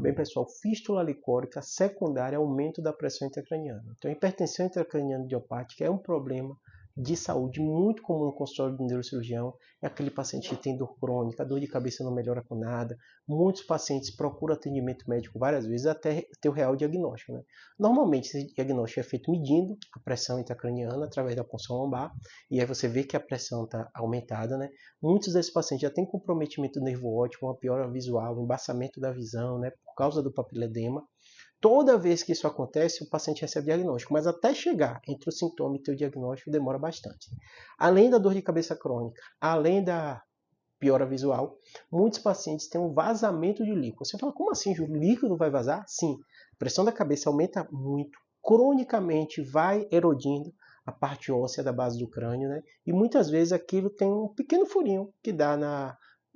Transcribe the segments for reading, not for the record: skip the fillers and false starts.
Bem, pessoal, fístula licórica secundária é aumento da pressão intracraniana. Então, a hipertensão intracraniana idiopática é um problema de saúde muito comum no consultório do neurocirurgião. É aquele paciente que tem dor crônica, a dor de cabeça não melhora com nada. Muitos pacientes procuram atendimento médico várias vezes até ter o real diagnóstico, né? Normalmente, esse diagnóstico é feito medindo a pressão intracraniana através da punção lombar, e aí você vê que a pressão está aumentada, né? Muitos desses pacientes já têm comprometimento do nervo óptico, uma piora visual, um embaçamento da visão, né? Por causa do papiledema. Toda vez que isso acontece, o paciente recebe diagnóstico, mas até chegar entre o sintoma e o diagnóstico demora bastante. Além da dor de cabeça crônica, além da piora visual, muitos pacientes têm um vazamento de líquido. Você fala, como assim, Júlio? O líquido vai vazar? Sim, a pressão da cabeça aumenta muito, cronicamente vai erodindo a parte óssea da base do crânio, né? E muitas vezes aquilo tem um pequeno furinho que dá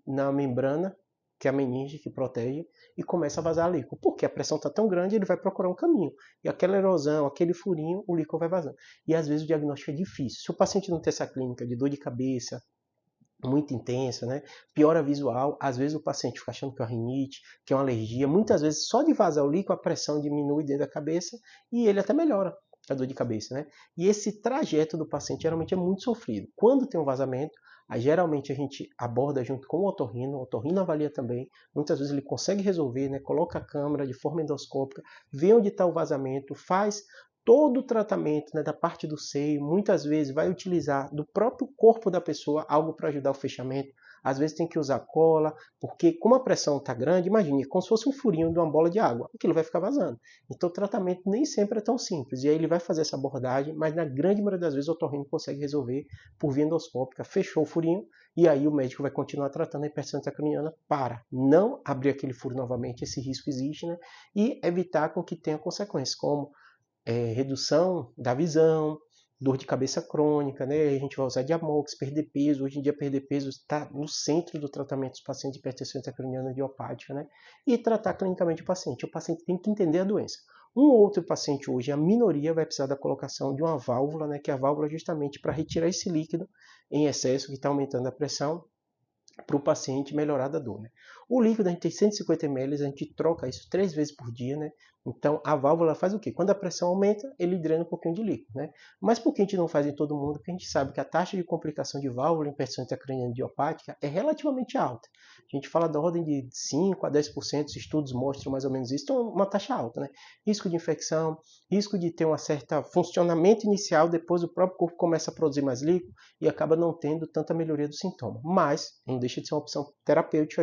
na membrana, que é a meninge que protege, e começa a vazar líquido. Porque a pressão está tão grande, ele vai procurar um caminho. E aquela erosão, aquele furinho, o líquido vai vazando. E às vezes o diagnóstico é difícil. Se o paciente não tem essa clínica de dor de cabeça muito intensa, né? Piora visual, às vezes o paciente fica achando que é uma rinite, que é uma alergia. Muitas vezes só de vazar o líquido a pressão diminui dentro da cabeça e ele até melhora a dor de cabeça, né? E esse trajeto do paciente geralmente é muito sofrido. Quando tem um vazamento, geralmente a gente aborda junto com o otorrino avalia também, muitas vezes ele consegue resolver, né? Coloca a câmera de forma endoscópica, vê onde está o vazamento, faz todo o tratamento, né, da parte do seio, muitas vezes vai utilizar do próprio corpo da pessoa algo para ajudar o fechamento. Às vezes tem que usar cola, porque como a pressão está grande, imagine, como se fosse um furinho de uma bola de água, aquilo vai ficar vazando. Então o tratamento nem sempre é tão simples, e aí ele vai fazer essa abordagem, mas na grande maioria das vezes o otorrino consegue resolver por via endoscópica, fechou o furinho, e aí o médico vai continuar tratando a hipertensão intracraniana para não abrir aquele furo novamente, esse risco existe, né, e evitar com que tenha consequências, como redução da visão, dor de cabeça crônica, né? A gente vai usar Diamox, perder peso. Hoje em dia, perder peso está no centro do tratamento dos pacientes de hipertensão intracraniana idiopática, né? E tratar clinicamente o paciente. O paciente tem que entender a doença. Um outro paciente hoje, a minoria, vai precisar da colocação de uma válvula, né? Que é a válvula justamente para retirar esse líquido em excesso que está aumentando a pressão, para o paciente melhorar da dor, né? O líquido, a gente tem 150 ml, a gente troca isso 3 vezes por dia, né? Então a válvula faz o quê? Quando a pressão aumenta, ele drena um pouquinho de líquido, né? Mas por que a gente não faz em todo mundo? Porque a gente sabe que a taxa de complicação de válvula em hipertensão intracraniana idiopática é relativamente alta. A gente fala da ordem de 5 a 10%, os estudos mostram mais ou menos isso, então uma taxa alta, né? Risco de infecção, risco de ter um certo funcionamento inicial, depois o próprio corpo começa a produzir mais líquido e acaba não tendo tanta melhoria do sintoma. Mas não deixa de ser uma opção terapêutica